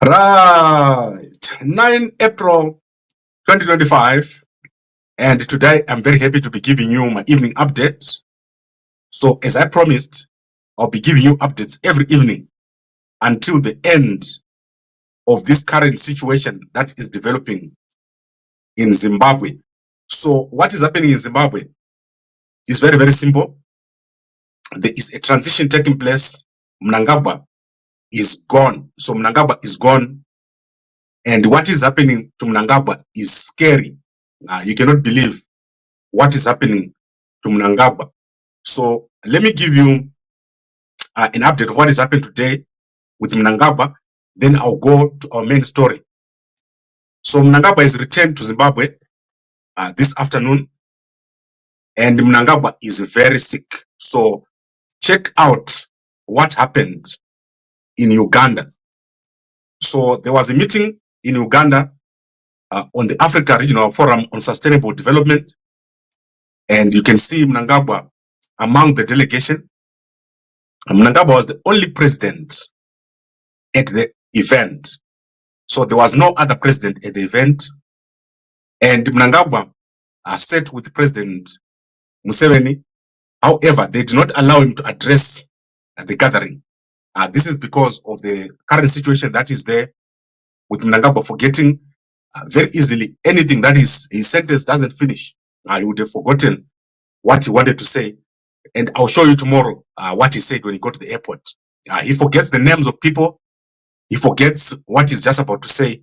Right, 9 April 2025, and today I'm very happy to be giving you my evening updates. So as I promised, I'll be giving you updates every evening until the end of this current situation that is developing in Zimbabwe. So what is happening in Zimbabwe is very, very simple. There is a transition taking place. Mnangagwa is gone. So Mnangagwa is gone. And what is happening to Mnangagwa is scary. You cannot believe what is happening to Mnangagwa. So let me give you an update of what is happening today with Mnangagwa. Then I'll go to our main story. So Mnangagwa is returned to Zimbabwe this afternoon. And Mnangagwa is very sick. So check out what happened in Uganda. So there was a meeting in Uganda on the Africa Regional Forum on Sustainable Development. And you can see Mnangagwa among the delegation. Mnangagwa was the only president at the event. So there was no other president at the event. And Mnangagwa sat with President Museveni. However, they did not allow him to address the gathering. This is because of the current situation that is there, with Mnangagwa forgetting very easily anything that his sentence doesn't finish. He would have forgotten what he wanted to say. And I'll show you tomorrow what he said when he got to the airport. He forgets the names of people. He forgets what he's just about to say.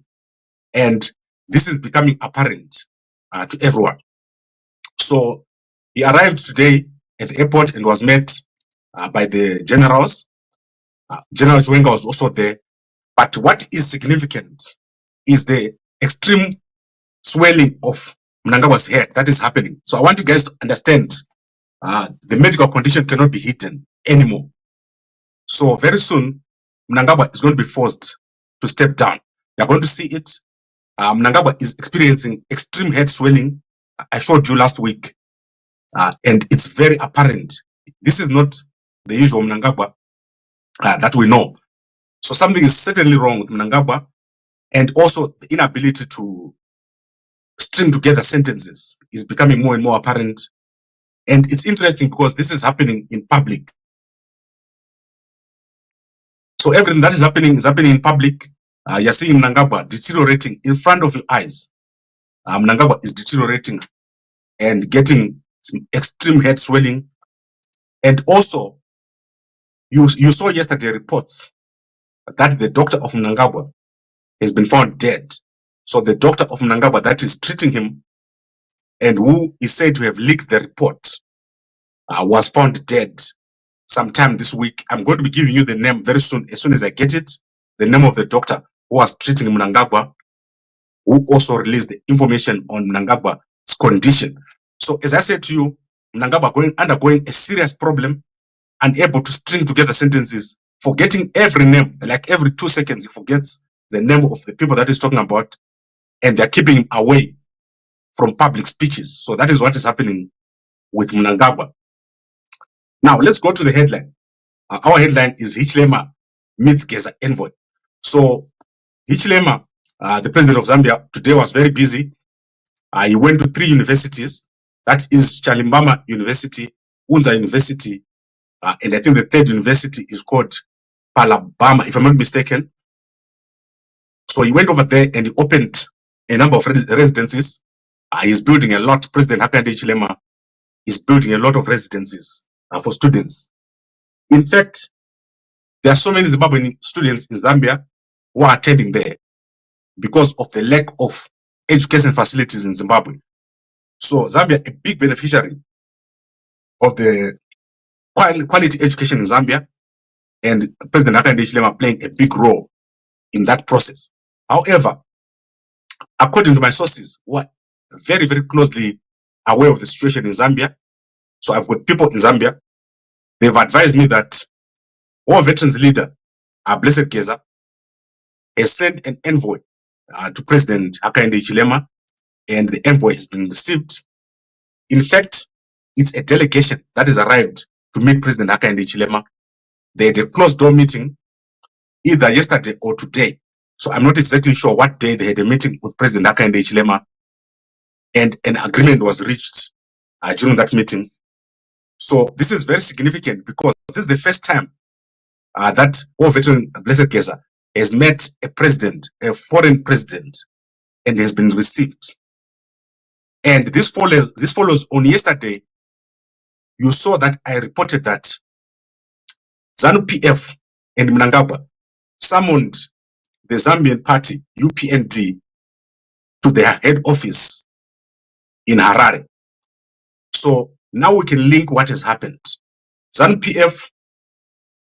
And this is becoming apparent to everyone. So he arrived today at the airport and was met by the generals. General Chwenga was also there. But what is significant is the extreme swelling of Mnangagwa's head that is happening. So I want you guys to understand the medical condition cannot be hidden anymore. So very soon, Mnangagwa is going to be forced to step down. You're going to see it. Mnangagwa is experiencing extreme head swelling. I showed you last week. And it's very apparent. This is not the usual Mnangagwa that we know. So something is certainly wrong with Mnangagwa, and also the inability to string together sentences is becoming more and more apparent. And it's interesting because this is happening in public. So everything that is happening in public. You're seeing Mnangagwa deteriorating in front of your eyes. Mnangagwa is deteriorating and getting some extreme head swelling. And also, you saw yesterday reports that the doctor of Mnangagwa has been found dead. So the doctor of Mnangagwa that is treating him and who is said to have leaked the report was found dead sometime this week. I'm going to be giving you the name very soon, as soon as I get it, the name of the doctor who was treating Mnangagwa, who also released the information on Mnangagwa's condition. So as I said to you, Mnangagwa undergoing a serious problem, unable to string together sentences, forgetting every name, like every 2 seconds he forgets the name of the people that he's talking about, and they're keeping him away from public speeches. So that is what is happening with Mnangagwa. Now let's go to the headline. Our headline is Hichilema meets Geza envoy. So Hichilema, the president of Zambia, today was very busy. He went to 3 universities. That is Chalimbana University, UNZA University, and I think the 3rd university is called Palabama, if I'm not mistaken. So he went over there and he opened a number of residences. He's building a lot. President Hakainde Hichilema is building a lot of residences for students. In fact, there are so many Zimbabwean students in Zambia who are attending there because of the lack of education facilities in Zimbabwe. So Zambia, a big beneficiary of the quality education in Zambia, and President Hakainde Hichilema playing a big role in that process. However, according to my sources who are very, very closely aware of the situation in Zambia, so I've got people in Zambia, they've advised me that our veterans leader, Blessed Geza, has sent an envoy to President Hakainde Hichilema, and the envoy has been received In fact, it's a delegation that has arrived to meet President Hakainde Hichilema. They had a closed door meeting either yesterday or today. So I'm not exactly sure what day they had a meeting with President Hakainde Hichilema, and an agreement was reached during that meeting. So this is very significant because this is the first time that our veteran Blessed Geza has met a president, a foreign president, and has been received. And this follows on yesterday. You saw that I reported that ZANU-PF and Mnangagwa summoned the Zambian party, UPND, to their head office in Harare. So now we can link what has happened. ZANU-PF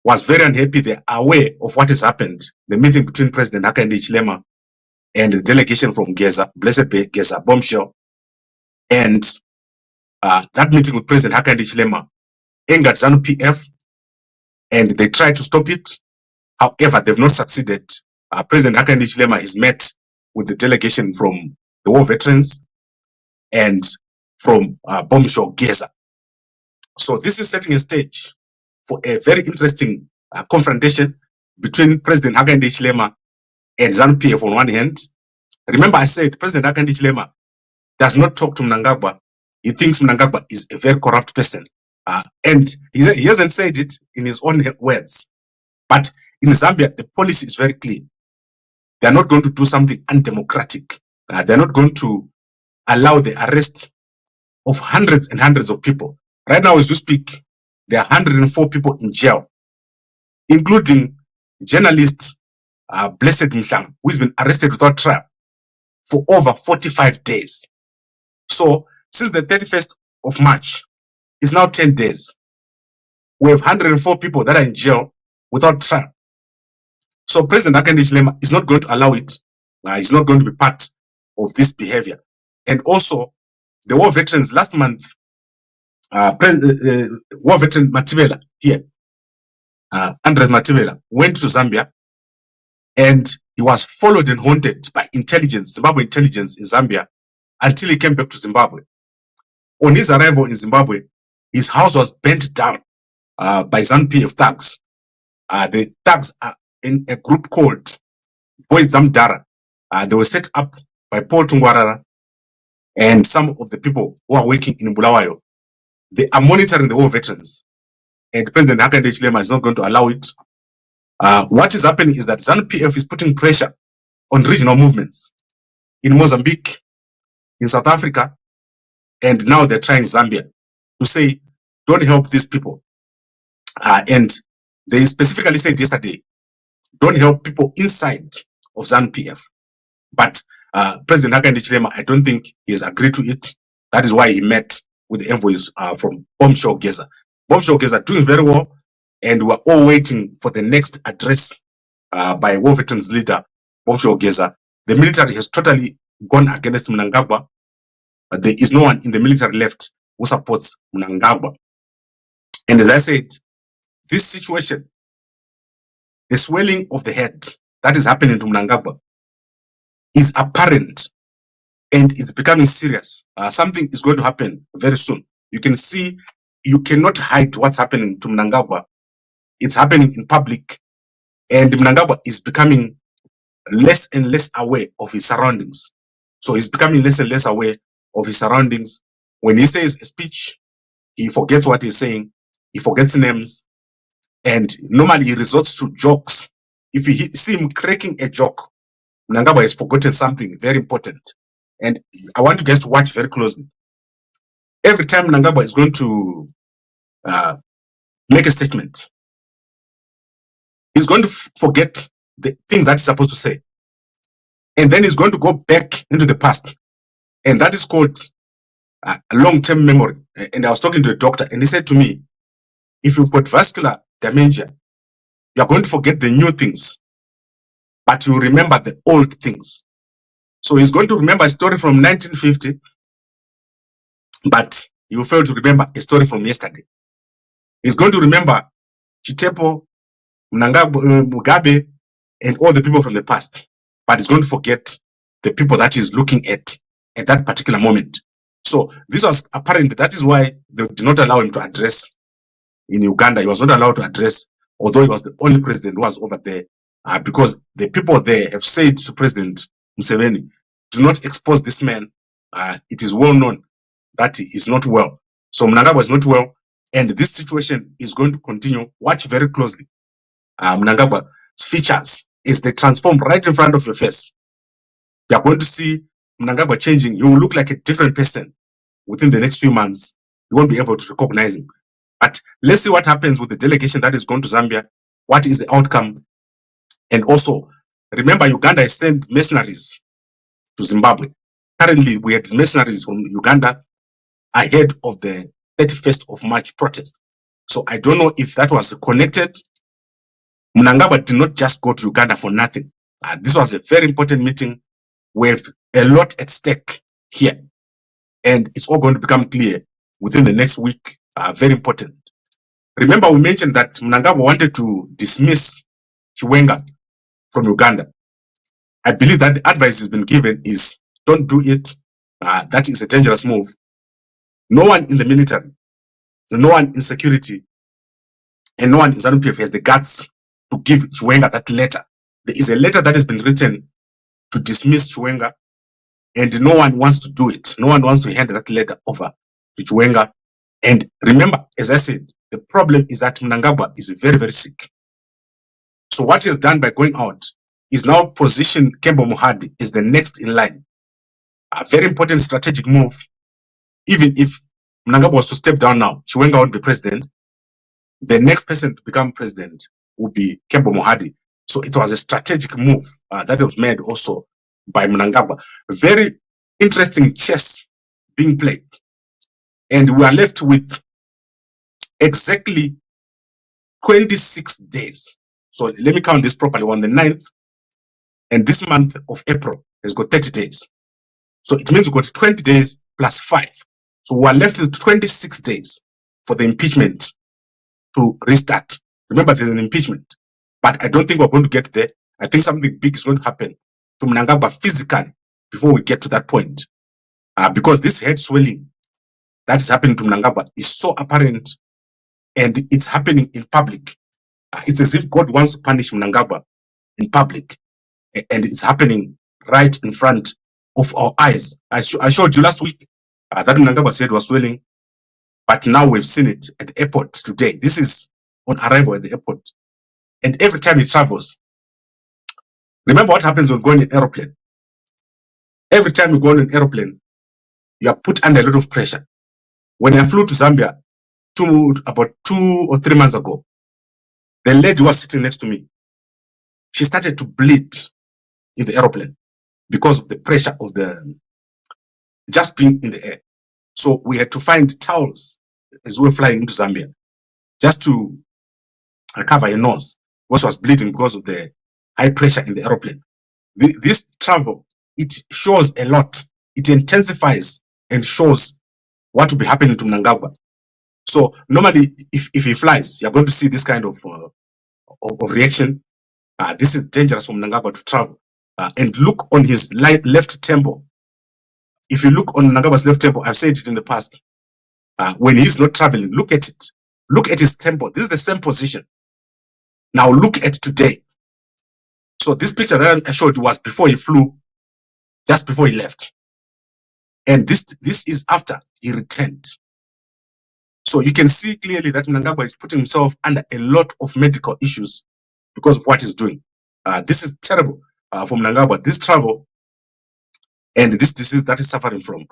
was very unhappy. They are aware of what has happened. The meeting between President Hakainde Hichilema and the delegation from Geza, Blessed Geza, bombshell. And that meeting with President Hakainde Hichilema angered ZANU-PF, and they tried to stop it. However, they've not succeeded. President Hakainde Hichilema is met with the delegation from the war veterans and from bombshell Geza. So this is setting a stage for a very interesting confrontation between President Hakainde Hichilema and ZANU-PF on one hand. Remember, I said President Hakainde Hichilema does not talk to Mnangagwa. He thinks Mnangagwa is a very corrupt person. And he hasn't said it in his own words. But in Zambia, the policy is very clear. They're not going to do something undemocratic. They're not going to allow the arrest of hundreds and hundreds of people. Right now, as you speak, there are 104 people in jail, including journalist Blessed Mhlanga, who has been arrested without trial for over 45 days. So since the 31st of March, it's now 10 days. We have 104 people that are in jail without trial. So President Hakainde Hichilema is not going to allow it. He's not going to be part of this behavior. And also, the war veterans last month, war veteran Matimela here, Andres Matimela, went to Zambia, and he was followed and haunted by intelligence, Zimbabwe intelligence in Zambia, until he came back to Zimbabwe. On his arrival in Zimbabwe, his house was burnt down by ZANU-PF thugs. The thugs are in a group called Boys Zamdara. They were set up by Paul Tungwarara and some of the people who are working in Bulawayo. They are monitoring the war veterans, and President Hakainde Hichilema is not going to allow it. What is happening is that ZANU-PF is putting pressure on regional movements in Mozambique, in South Africa, and now they're trying Zambia to say, don't help these people. And they specifically said yesterday, don't help people inside of ZANU-PF. But President Hakainde Hichilema, I don't think he has agreed to it. That is why he met with the envoys from bombshell Geza. Bombshell Geza doing very well, and we're all waiting for the next address by war veterans leader bombshell Geza. The military has totally gone against Mnangagwa. There is no one in the military left who supports Mnangagwa. And as I said, this situation, the swelling of the head that is happening to Mnangagwa is apparent, and it's becoming serious. Something is going to happen very soon. You can see, you cannot hide what's happening to Mnangagwa. It's happening in public, and Mnangagwa is becoming less and less aware of his surroundings. So he's becoming less and less aware of his surroundings. When he says a speech, he forgets what he's saying. He forgets names, and normally he resorts to jokes. If you see him cracking a joke, Mnangagwa has forgotten something very important. And I want you guys to watch very closely. Every time Mnangagwa is going to make a statement, he's going to forget the thing that he's supposed to say. And then he's going to go back into the past. And that is called long-term memory. And I was talking to a doctor, and he said to me, if you've got vascular dementia, you're going to forget the new things, but you remember the old things. So he's going to remember a story from 1950, but he will fail to remember a story from yesterday. He's going to remember Chitepo, Mnangagwa, Mugabe, and all the people from the past, but he's going to forget the people that he's looking at that particular moment. So So this was apparent. That is why they did not allow him to address in Uganda. He was not allowed to address, although he was the only president who was over there, because the people there have said to President Museveni, do not expose this man. It is well known that he is not well. So Mnangagwa is not well, and this situation is going to continue. Watch very closely Mnangagwa's features as they transform right in front of your face. You are going to see Mnangagwa changing. You will look like a different person within the next few months. You won't be able to recognize him. But let's see what happens with the delegation that is going to Zambia. What is the outcome? And also, remember, Uganda has sent mercenaries to Zimbabwe. Currently, we had mercenaries from Uganda ahead of the 31st of March protest. So I don't know if that was connected. Mnangagwa did not just go to Uganda for nothing. This was a very important meeting with a lot at stake here. And it's all going to become clear within the next week. Very important. Remember, we mentioned that Mnangagwa wanted to dismiss Chiwenga from Uganda. I believe that the advice has been given is don't do it. That is a dangerous move. No one in the military, no one in security, and no one in ZANU-PF has the guts to give Chiwenga that letter. There is a letter that has been written to dismiss Chiwenga, and no one wants to do it. No one wants to hand that letter over to Chiwenga. And remember, as I said, the problem is that Mnangagwa is very, very sick. So what he has done by going out is now position Kembo Mohadi as the next in line. A very important strategic move. Even if Mnangagwa was to step down now, Chiwenga won't be president. The next person to become president will be Kembo Mohadi. So it was a strategic move that was made also by Mnangagwa. Very interesting chess being played. And we are left with exactly 26 days. So let me count this properly. On the 9th, and this month of April has got 30 days. So it means we've got 20 days plus 5. So we are left with 26 days for the impeachment to restart. Remember, there's an impeachment. But I don't think we're going to get there. I think something big is going to happen to Mnangagwa physically before we get to that point. Because this head swelling that is happening to Mnangagwa is so apparent, and it's happening in public. It's as if God wants to punish Mnangagwa in public, and it's happening right in front of our eyes. I showed you last week that Mnangagwa's head was swelling, but now we've seen it at the airport today. This is on arrival at the airport, and every time he travels, remember what happens when going in an aeroplane. Every time you go on an aeroplane, you are put under a lot of pressure. When I flew to Zambia about 2 or 3 months ago, the lady who was sitting next to me, she started to bleed in the aeroplane because of the pressure of the just being in the air. So we had to find towels as we were flying into Zambia just to cover her nose, which was bleeding because of the high pressure in the aeroplane. This travel, it shows a lot. It intensifies and shows what will be happening to Mnangagwa. So normally, if he flies, you're going to see this kind of reaction. This is dangerous for Mnangagwa to travel. And look on his left temple. If you look on Mnangagwa's left temple, I've said it in the past. When he's not traveling, look at it. Look at his temple. This is the same position. Now look at today. So this picture that I showed you was before he flew, just before he left. And this is after he returned. So you can see clearly that Mnangagwa is putting himself under a lot of medical issues because of what he's doing. This is terrible for Mnangagwa. This travel and this disease that he's suffering from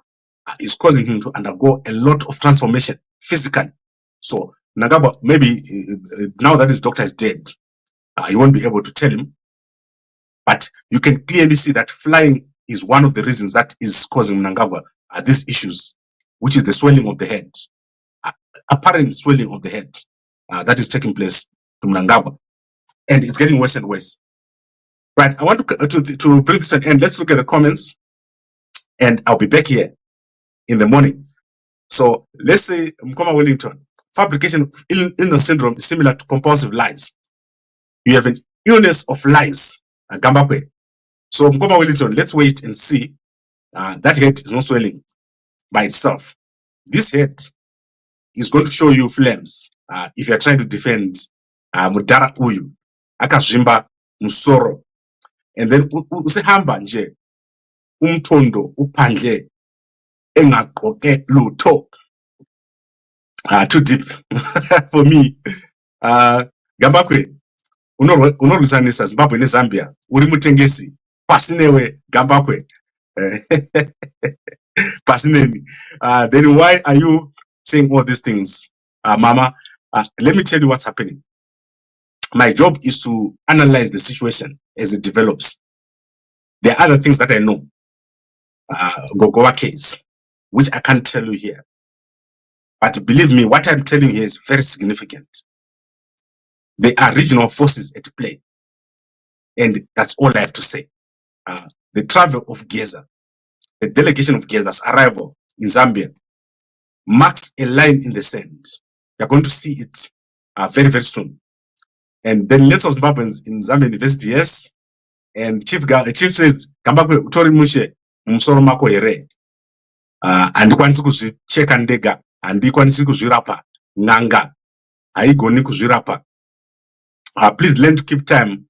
is causing him to undergo a lot of transformation physically. So Mnangagwa, maybe now that his doctor is dead, he won't be able to tell him. But you can clearly see that flying is one of the reasons that is causing Mnangagwa these issues, which is the swelling of the head, apparent swelling of the head that is taking place to Mnangagwa, and it's getting worse and worse. Right, I want to bring this to an end. Let's look at the comments, and I'll be back here in the morning. So let's say Mkoma Wellington, fabrication of illness syndrome is similar to compulsive lies. You have an illness of lies, Gambakwe. So Mkoma Wellington, let's wait and see. That head is not swelling. by itself. This head is going to show you flames if you're trying to defend mudhara uyu akazvimba musoro, and then usihamba nje umthondo uphandle engagqoke lutho. Too deep for me. Gambakwe unorwisanisa Zimbabwe neZambia uri mutengesi pasinewe Gambakwe. Pasineni. Then why are you saying all these things, Mama? Let me tell you what's happening. My job is to analyze the situation as it develops. There are other things that I know, Gogowa case, which I can't tell you here. But believe me, what I'm telling you here is very significant. There are regional forces at play. And that's all I have to say. The travel of Geza, the delegation of Geza's arrival in Zambia, marks a line in the sand. You're going to see it very, very soon. And then lots of Zimbabweans in Zambian University, yes. And chief says, Gambakwe utori mushe msoro mako here. Andikwanisi kuzvicheka ndega, andikwanisi kuzvirapa nganga, haigoni kuzvirapa. Please learn to keep time.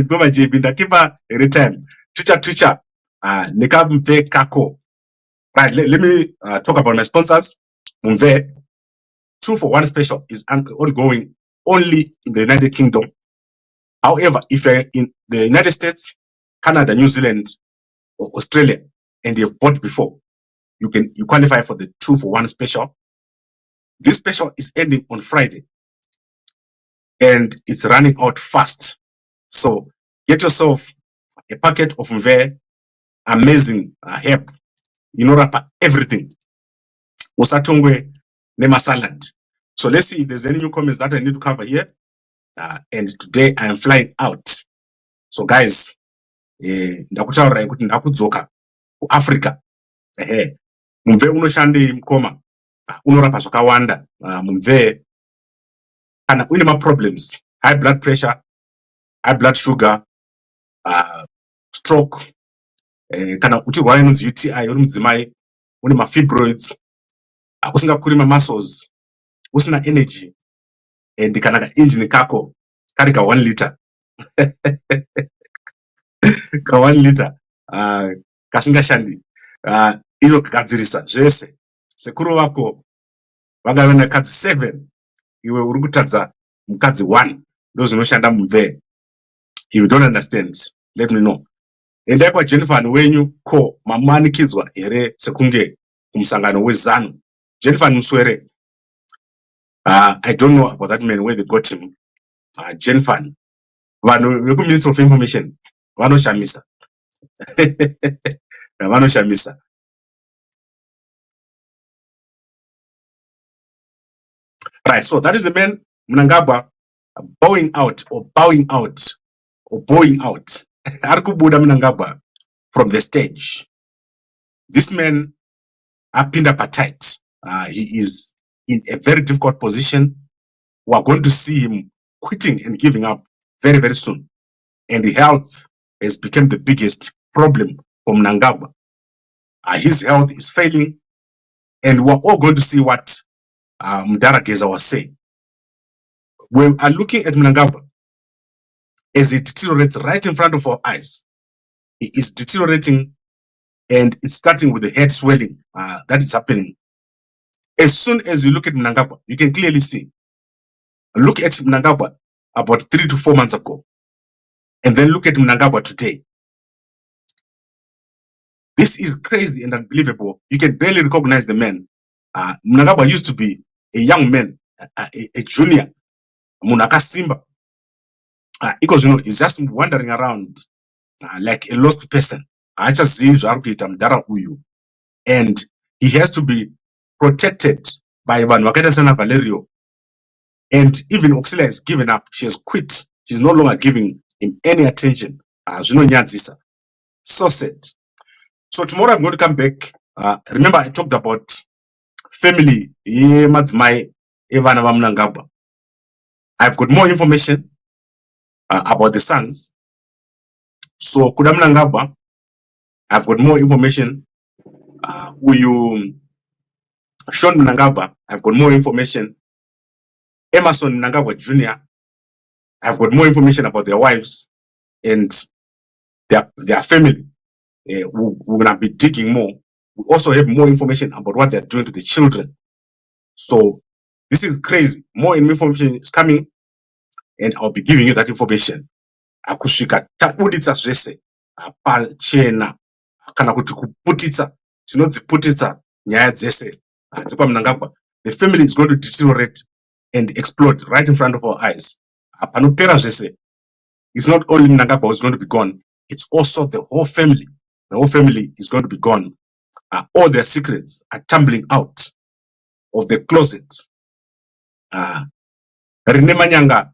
Goma JB ndakipa every time. Tucha nekamve kako. Right, let me talk about my sponsors. Mumve 2-for-1 special is ongoing only in the United Kingdom. However, if you're in the United States, Canada, New Zealand, or Australia, and you've bought before, you qualify for the 2-for-1 special. This special is ending on Friday, and it's running out fast. So get yourself a packet of Mve, amazing help. You know, wrap everything. Usatungwe nema salad. So let's see if there's any new comments that I need to cover here. And today I am flying out. So guys, ndakutaura kuti ndakudzoka ku Africa. Mumve unoshande mkoma. Unorapa zvakawanda. Mumve kana une ma problems, high blood pressure, high blood sugar, stroke, kana uchirwara inonzi UTI uri mudzimai, une ma fibroids, usingakuri ma muscles, usina energy, and kana ka engine kako kari ka 1 liter. Ka 1 liter kasingashandi, inogadzirisa zvese. Sekuru wako vangave nakadzi 7, iwe uri kutadza mukadzi 1. Those zvinoshanda Mumve. If you don't understand, let me know. Endai kwa Jennifer wenyu ko mamanikidzwa here sekunge kumusangano weZANU. Jennifer Muswere. I don't know about that man, where they got him. Jennifer. Vanu veku Minister of Information. Vanoshamisa. Vanoshamisa. Right, so that is the man, Mnangagwa, bowing out. Arikubuda Mnangagwa from the stage. This man, apinda patait. He is in a very difficult position. We are going to see him quitting and giving up very, very soon. And the health has become the biggest problem for Mnangagwa. His health is failing, and we are all going to see what Mudhara Geza was saying. We are looking at Mnangagwa as it deteriorates right in front of our eyes. He is deteriorating, and it's starting with the head swelling that is happening. As soon as you look at Mnangagwa, you can clearly see. Look at Mnangagwa about 3 to 4 months ago, and then look at Mnangagwa today. This is crazy and unbelievable. You can barely recognize the man. Mnangagwa used to be a young man, a junior, Munaka Simba. Because, you know, he's just wandering around like a lost person. And he has to be protected by Waketa Sana Valerio. And even Oxila has given up. She has quit. She's no longer giving him any attention. So sad. So tomorrow I'm going to come back. Remember, I talked about family. I've got more information about the sons. So Kuda Mnangagwa, I've got more information Sean Mnangagwa, I've got more information. Emerson Mnangagwa Jr., I've got more information about their wives and their family. We're going to be digging more. We also have more information about what they're doing to the children. So this is crazy. More information is coming, and I'll be giving you that information. Akusvika tabuditsa zvese pachena kana kuti kuputitsa tinodziputitsa nyaya dzese dzekwa Mnangagwa. The family is going to deteriorate and explode right in front of our eyes. Panopera zvese. It's not only Mnangagwa who's going to be gone, it's also the whole family. The whole family is going to be gone. All their secrets are tumbling out of the closet. Rine Manyanga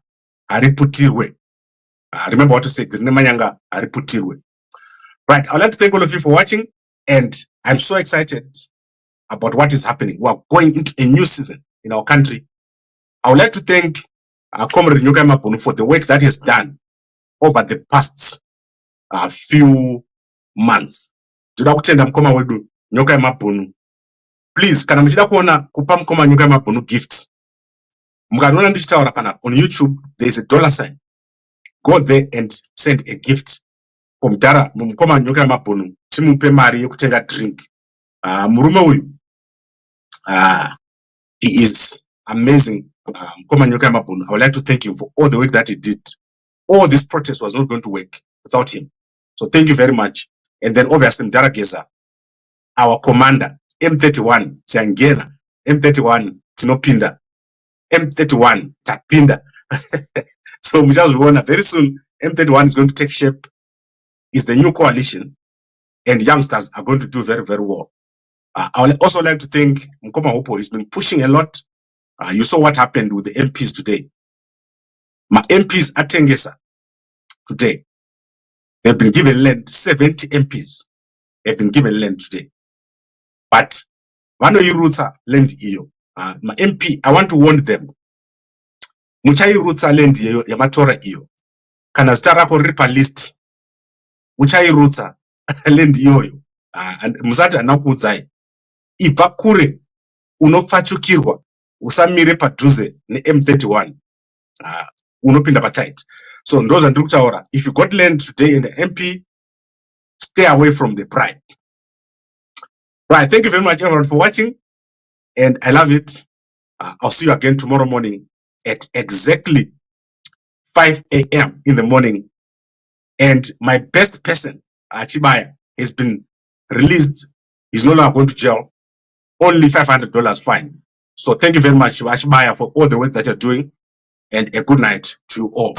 ariputirwe. Remember what to say. Rine Manyanga ariputirwe. Right. I'd like to thank all of you for watching, and I'm so excited about what is happening. We are going into a new season in our country. I would like to thank Comrade Nyoka Mabunu for the work that he has done over the past few months. Toda kutenda mkoma wedu Nyoka Mabunu. Please, kana mchida kuona kupa mkoma Nyoka Mabunu gift. Mukanoona ndichitaura pana on YouTube, there is a $sign. Go there and send a gift. Mukoma Nyoka Mabunu timupe mari yekutenga drink. Murume uyu he is amazing. Mukoma Nyoka Mabunu, I would like to thank him for all the work that he did. All this protest was not going to work without him. So thank you very much. And then obviously Mdara Geza, our commander, M31 Siangena, M31 Tinopinda, M31 Tapinda. So very soon M31 is going to take shape. It's the new coalition, and youngsters are going to do very, very well. I would also like to thank Mkoma Hopo. He's been pushing a lot. You saw what happened with the MPs today. My MPs at Tengesa today, they've been given land. 70 MPs have been given land today. But Vano Yurutsa land iyo. My MP, I want to warn them. Mucha Yurutsa land iyo, Yamatora iyo. Kana starako ripa list. Mucha Yurutsa land iyo. And Musata anakudzai. Ibva kure unofachukirwa usamire padhuze ne M31. Unopinda patight. So those and Ruktaora, if you got land today in the MP, stay away from the pride. Right, thank you very much everyone for watching, and I love it. I'll see you again tomorrow morning at exactly 5 a.m. in the morning. And my best person, Chibaya, has been released. He's no longer going to jail. Only $500 fine. So thank you very much, Chibaya, for all the work that you're doing, and a good night to you all.